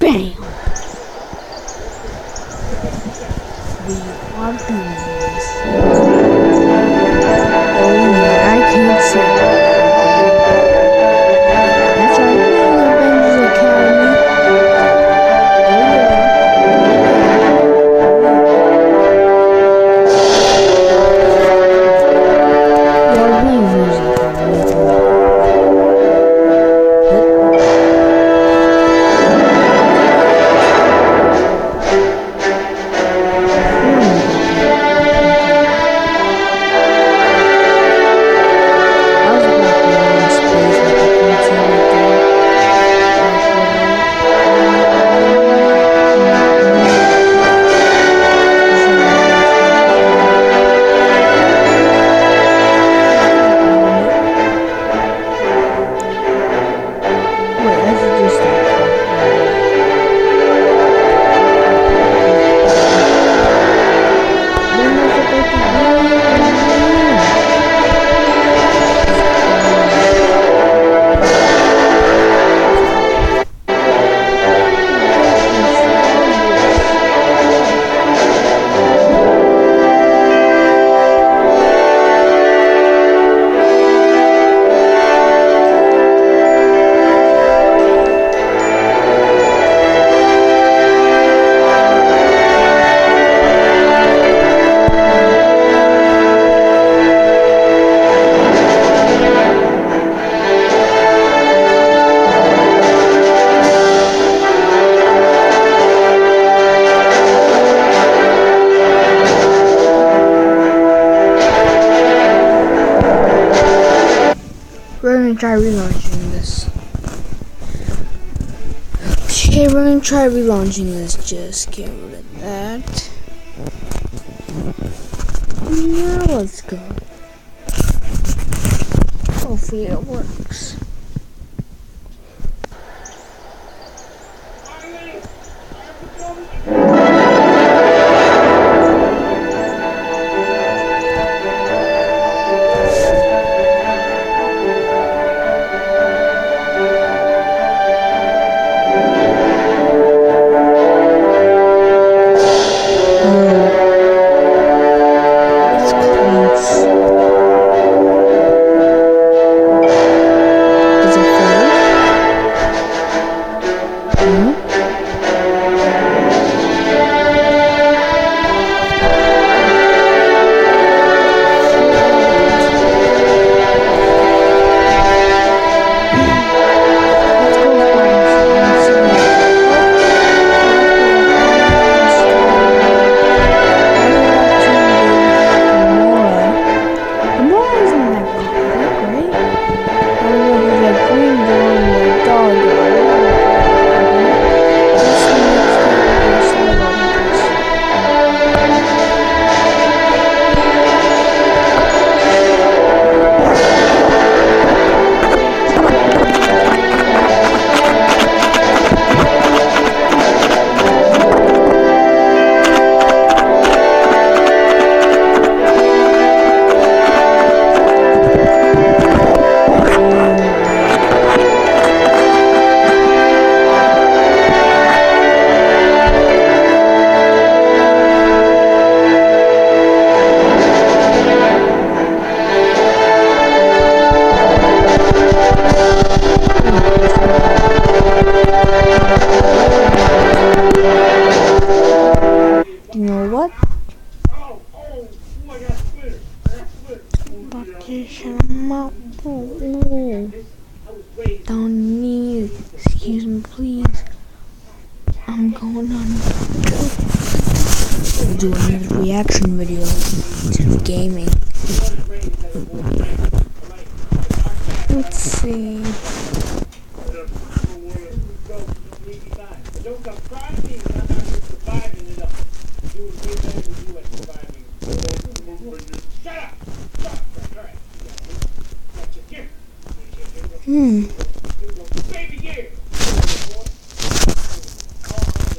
Bam! We are doing this. Oh yeah, I can't say. That's our new Avengers Academy. Oh yeah. Your Avengers Academy. We're gonna try relaunching this. Okay, we're gonna try relaunching this. Just get rid of that. Now let's go. Hopefully it works. You know what? Don't need. Excuse me, please. I'm going on. We'll do another reaction video instead of gaming. Let's see.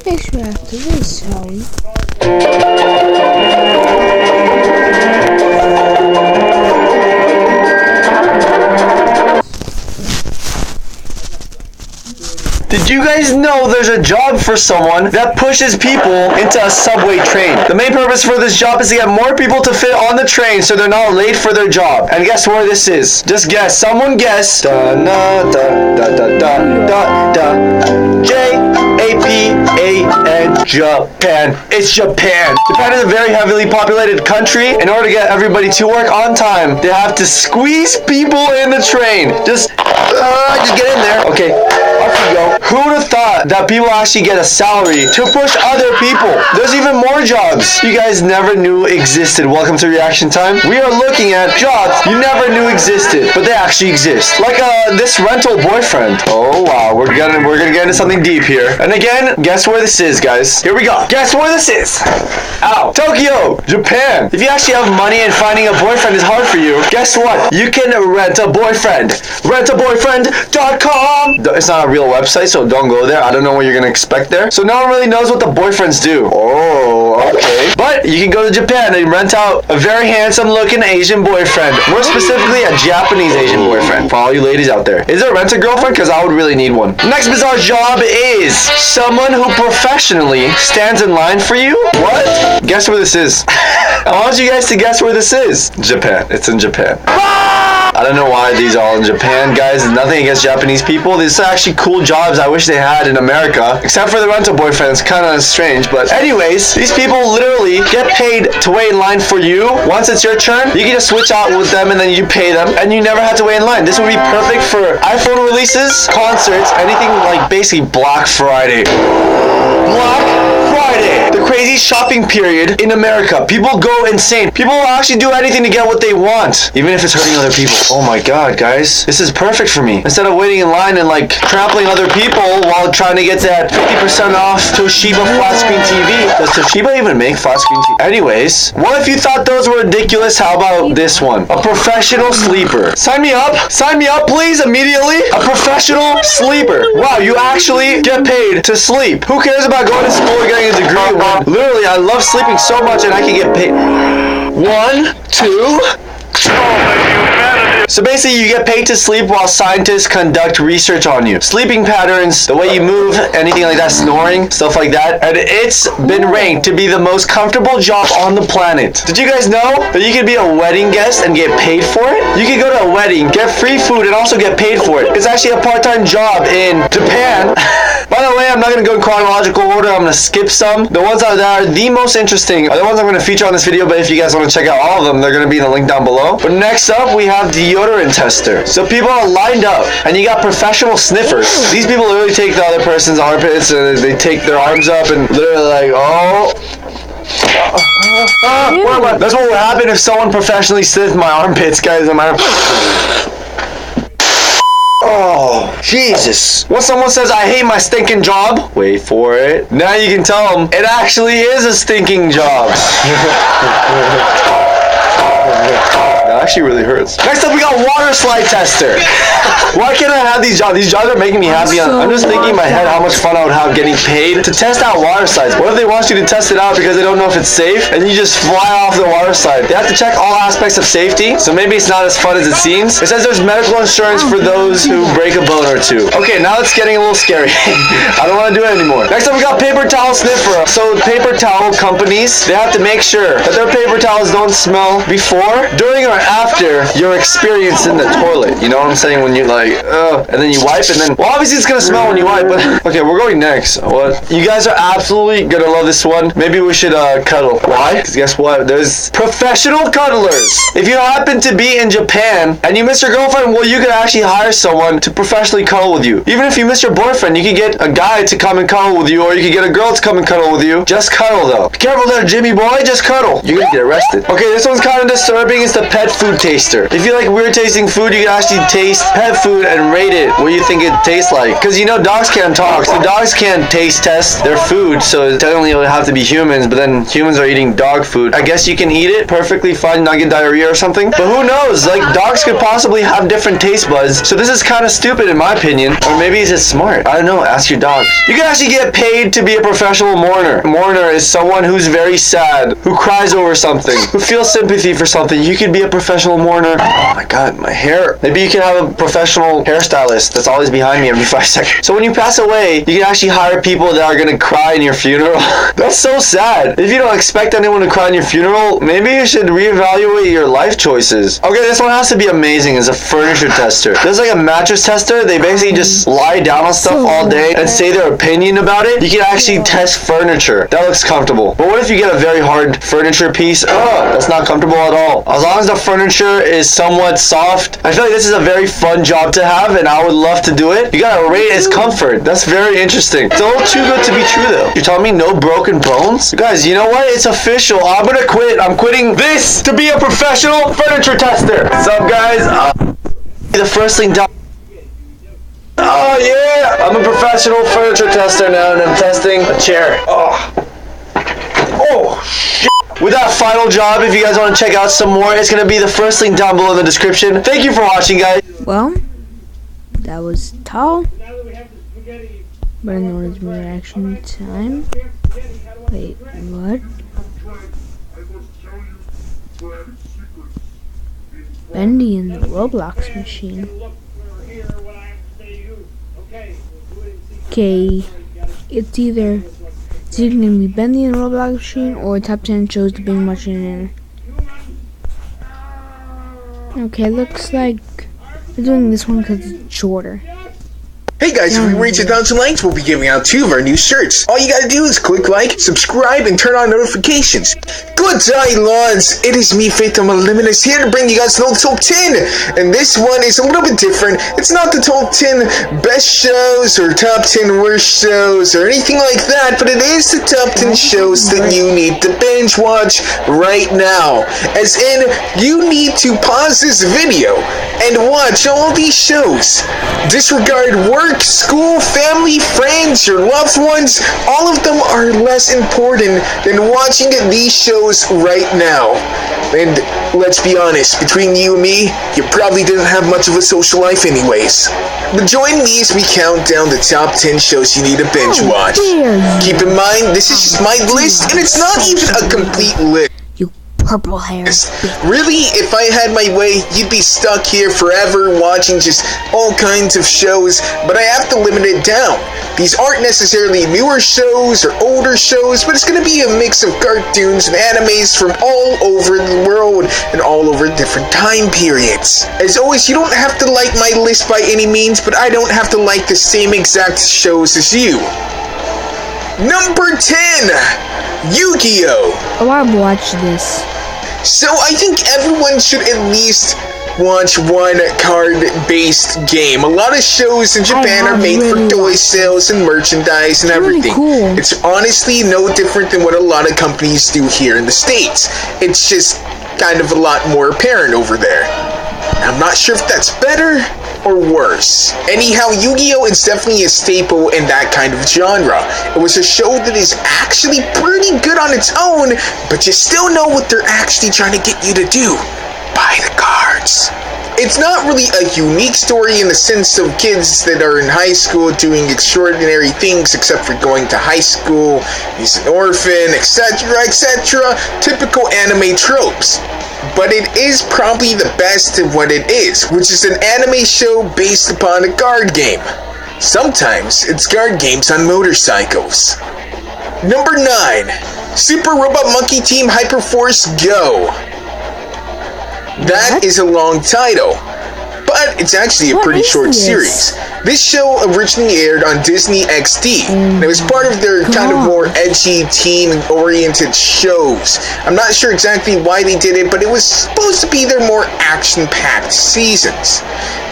Guess we're after this, shall we? Do you guys know there's a job for someone that pushes people into a subway train? The main purpose for this job is to get more people to fit on the train so they're not late for their job. And guess where this is? Just guess. Someone guess. Da da da da da da da. Japan. Japan. It's Japan. Japan is a very heavily populated country. In order to get everybody to work on time, they have to squeeze people in the train. Just get in there. Okay, off you go. Who would have thought that people actually get a salary to push other people? There's even more jobs you guys never knew existed. Welcome to Reaction Time. We are looking at jobs you never knew existed, but they actually exist. Like this rental boyfriend. Oh wow, we're gonna get into something deep here. And again, guess where this is, guys? Here we go. Guess where this is? Ow. Tokyo, Japan. If you actually have money and finding a boyfriend is hard for you, guess what? You can rent a boyfriend. Rentaboyfriend.com. It's not a real website, so don't go there. I don't know what you're gonna expect there. So no one really knows what the boyfriends do. Oh, okay. But you can go to Japan and rent out a very handsome looking Asian boyfriend. More specifically, a Japanese Asian boyfriend. For all you ladies out there. Is it rent a girlfriend? Because I would really need one. Next bizarre job is someone who professionally stands in line for you. What? Guess where this is? I want you guys to guess where this is. Japan. It's in Japan. I don't know why these are all in Japan, guys. Nothing against Japanese people. These are actually cool jobs I wish they had in America. Except for the rental boyfriend. It's kind of strange. But anyways, these people literally get paid to wait in line for you. Once it's your turn, you can just switch out with them and then you pay them. And you never have to wait in line. This would be perfect for iPhone releases, concerts, anything like basically Black Friday. Black Friday. The crazy shopping period in America. People go insane. People will actually do anything to get what they want. Even if it's hurting other people. Oh my god, guys. This is perfect for me. Instead of waiting in line and like trampling other people while trying to get that 50% off Toshiba flat screen TV. Does Toshiba even make flat screen TV? Anyways, what if you thought those were ridiculous? How about this one? A professional sleeper. Sign me up. Sign me up, please, immediately. A professional sleeper. Wow, you actually get paid to sleep. Who cares about going to school or getting a degree? Literally, I love sleeping so much and I can get paid. 1, 2... So basically, you get paid to sleep while scientists conduct research on you. Sleeping patterns, the way you move, anything like that, snoring, stuff like that. And it's been ranked to be the most comfortable job on the planet. Did you guys know that you could be a wedding guest and get paid for it? You could go to a wedding, get free food, and also get paid for it. It's actually a part-time job in Japan. By the way, I'm not going to go in chronological order. I'm going to skip some. The ones that are the most interesting are the ones I'm going to feature on this video, but if you guys want to check out all of them, they're going to be in the link down below. But next up, we have deodorant tester. So people are lined up, and you got professional sniffers. These people literally take the other person's armpits, and they take their arms up, and literally like, oh... That's what would happen if someone professionally sniffed my armpits, guys. Oh, Jesus. When someone says, I hate my stinking job, wait for it. Now you can tell them, it actually is a stinking job. That actually really hurts. Next up, we got water slide tester. Why can't I have these jobs? These jobs are making me happy. I'm just thinking in my head how much fun I would have getting paid to test out water slides. What if they want you to test it out because they don't know if it's safe and you just fly off the water slide? They have to check all aspects of safety, so maybe it's not as fun as it seems. It says there's medical insurance for those who break a bone or two. Okay, now it's getting a little scary. I don't want to do it anymore. Next up, we got paper towel sniffer. So paper towel companies, they have to make sure that their paper towels don't smell before, during, or after your experience in the toilet. You know what I'm saying? When you like, and then you wipe, and then, well, obviously it's gonna smell when you wipe, but okay, we're going next. What? You guys are absolutely gonna love this one. Maybe we should cuddle. Why? Because guess what? There's professional cuddlers. If you happen to be in Japan and you miss your girlfriend, well, you could actually hire someone to professionally cuddle with you. Even if you miss your boyfriend, you could get a guy to come and cuddle with you, or you could get a girl to come and cuddle with you. Just cuddle, though. Be careful there, Jimmy boy. Just cuddle. You're gonna get arrested. Okay, this one's kind of disturbing. It's the pet food taster. If you like weird tasting food, you can actually taste pet food and rate it what you think it tastes like. Because you know dogs can't talk, so dogs can't taste test their food, so technically it would have to be humans, but then humans are eating dog food. I guess you can eat it perfectly fine, not get diarrhea or something, but who knows? Like, dogs could possibly have different taste buds, so this is kind of stupid in my opinion, or maybe it's just smart. I don't know, ask your dogs. You can actually get paid to be a professional mourner. A mourner is someone who's very sad, who cries over something, who feels sympathy for something, you could be a professional mourner. Oh my god, my hair. Maybe you can have a professional hairstylist that's always behind me every 5 seconds. So when you pass away, you can actually hire people that are gonna cry in your funeral. That's so sad. If you don't expect anyone to cry in your funeral, maybe you should reevaluate your life choices. Okay, this one has to be amazing. It's a furniture tester. There's like a mattress tester. They basically just lie down on stuff all day and say their opinion about it. You can actually test furniture. That looks comfortable. But what if you get a very hard furniture piece? That's not comfortable at all. As long as the furniture is somewhat soft, I feel like this is a very fun job to have, and I would love to do it. You gotta rate its comfort. That's very interesting. It's a little too good to be true, though. You're telling me no broken bones? Guys, you know what? It's official. I'm gonna quit. I'm quitting this to be a professional furniture tester. What's up, guys? The first thing down. Oh yeah! I'm a professional furniture tester now, and I'm testing a chair. Oh shit! With that final job, if you guys want to check out some more, it's gonna be the first link down below in the description. Thank you for watching, guys. Well, that was tall. But in order to reaction time. Wait, what? Bendy in the Roblox machine. Okay, it's either gonna be Bendy in the Roblox machine or top 10 shows the Bing machine. Okay, looks like we're doing this one because it's shorter. Hey guys, if we reach 1,000 likes, we'll be giving out 2 of our new shirts. All you gotta do is click like, subscribe, and turn on notifications. Good day, lads. It is me, Phantom Eliminus, here to bring you guys the top 10. And this one is a little bit different. It's not the top 10 best shows or top 10 worst shows or anything like that, but it is the top 10 shows that you need to binge watch right now. As in, you need to pause this video and watch all these shows. Disregard work, school, family, friends, your loved ones. All of them are less important than watching these shows right now. And let's be honest, between you and me, you probably didn't have much of a social life anyways. But join me as we count down the top 10 shows you need to binge watch. Keep in mind, this is just my list, and it's not even a complete list. Purple hair. Really, if I had my way, you'd be stuck here forever watching just all kinds of shows, but I have to limit it down. These aren't necessarily newer shows or older shows, but it's going to be a mix of cartoons and animes from all over the world and all over different time periods. As always, you don't have to like my list by any means, but I don't have to like the same exact shows as you. Number 10, Yu-Gi-Oh! Oh, I've watched this. So I think everyone should at least watch one card-based game. A lot of shows in Japan are made for toy sales and merchandise and everything. Really cool. It's honestly no different than what a lot of companies do here in the States. It's just kind of a lot more apparent over there. I'm not sure if that's better or worse. Anyhow, Yu-Gi-Oh! Is definitely a staple in that kind of genre. It was a show that is actually pretty good on its own, but you still know what they're actually trying to get you to do. Buy the cards. It's not really a unique story in the sense of kids that are in high school doing extraordinary things except for going to high school, he's an orphan, etc., etc. Typical anime tropes. But it is probably the best at what it is, which is an anime show based upon a card game. Sometimes it's card games on motorcycles. Number 9, Super Robot Monkey Team Hyperforce Go. That is a long title, but it's actually a pretty short series. This show originally aired on Disney XD, and it was part of their kind of more edgy, teen-oriented shows. I'm not sure exactly why they did it, but it was supposed to be their more action-packed seasons.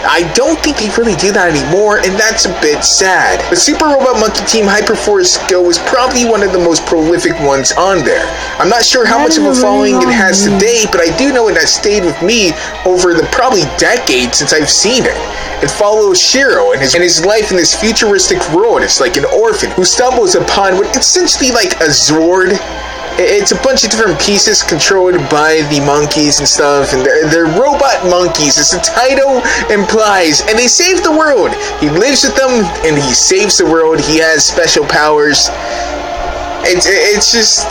I don't think they really do that anymore, and that's a bit sad. The Super Robot Monkey Team Hyperforce Go is probably one of the most prolific ones on there. I'm not sure how much of a following it has today, but I do know it has stayed with me over the probably decade since I've seen it. It follows Shiro and his life in this futuristic world. It's like an orphan who stumbles upon what essentially like a Zord. It's a bunch of different pieces controlled by the monkeys and stuff, and they're robot monkeys, as the title implies, and they save the world. He lives with them, and he saves the world. He has special powers. It's just...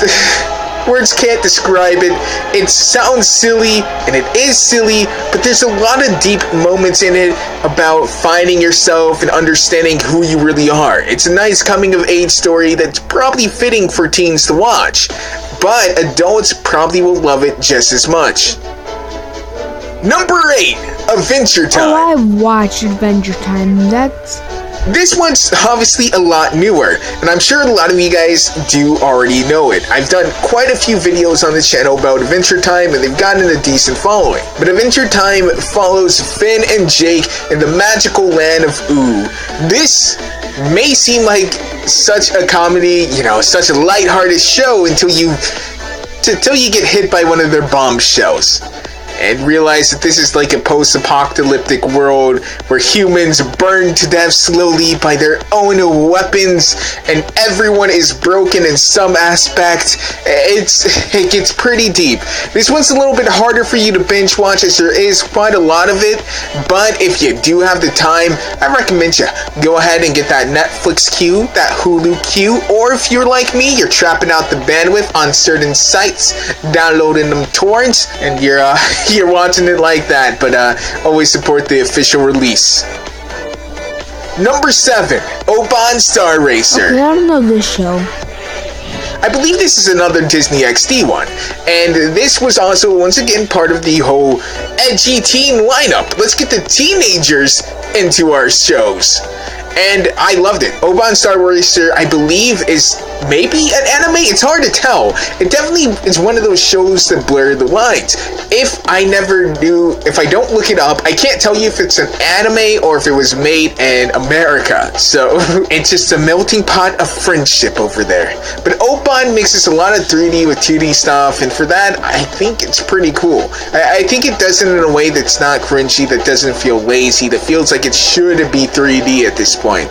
Words can't describe it. It sounds silly, and it is silly, but there's a lot of deep moments in it about finding yourself and understanding who you really are. It's a nice coming-of-age story that's probably fitting for teens to watch, but adults probably will love it just as much. Number 8, Adventure Time. Oh, I watched Adventure Time. This one's obviously a lot newer, and I'm sure a lot of you guys do already know it. I've done quite a few videos on the channel about Adventure Time, and they've gotten a decent following. But Adventure Time follows Finn and Jake in the magical land of Ooo. This may seem like such a comedy, such a lighthearted show until you get hit by one of their bombshells and realize that this is like a post-apocalyptic world where humans burn to death slowly by their own weapons, and everyone is broken in some aspect. It gets pretty deep. This one's a little bit harder for you to binge watch as there is quite a lot of it, but if you do have the time, I recommend you go ahead and get that Netflix queue, that Hulu queue, or if you're like me, you're trapping out the bandwidth on certain sites, downloading them torrents, and you're watching it like that, but always support the official release. Number 7, Oban Star Racer. Okay, I don't know this show. I believe this is another Disney XD one, and this was also once again part of the whole edgy teen lineup. Let's get the teenagers into our shows. And I loved it. Oban Star Racer, I believe, is maybe an anime? It's hard to tell. It definitely is one of those shows that blur the lines. If I don't look it up, I can't tell you if it's an anime or if it was made in America. So, it's just a melting pot of friendship over there. But Oban mixes a lot of 3D with 2D stuff, and for that, I think it's pretty cool. I think it does it in a way that's not cringy, that doesn't feel lazy, that feels like it should be 3D at this point.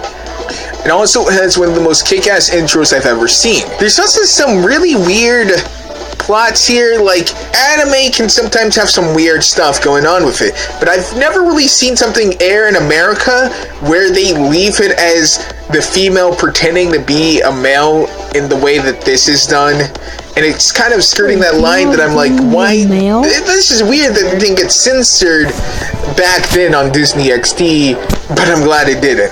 It also has one of the most kick-ass intros I've ever seen. There's also some really weird plots here, like anime can sometimes have some weird stuff going on with it, but I've never really seen something air in America where they leave it as the female pretending to be a male in the way that this is done. And it's kind of skirting that line that I'm like, why? This is weird that it didn't get censored back then on Disney XD, but I'm glad it didn't.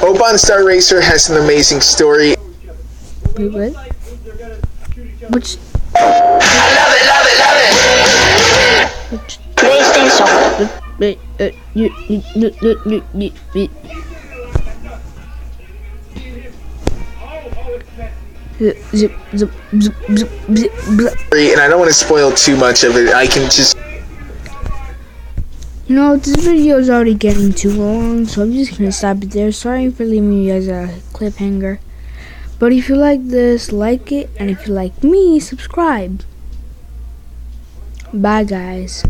Oban Star Racer has an amazing story. Wait, what? Which? Love it. PlayStation. Wait, and I don't want to spoil too much of it. I can just... This video is already getting too long, so I'm just gonna stop it there. Sorry for leaving you guys a cliffhanger. But if you like this, like it, and if you like me, subscribe. Bye, guys.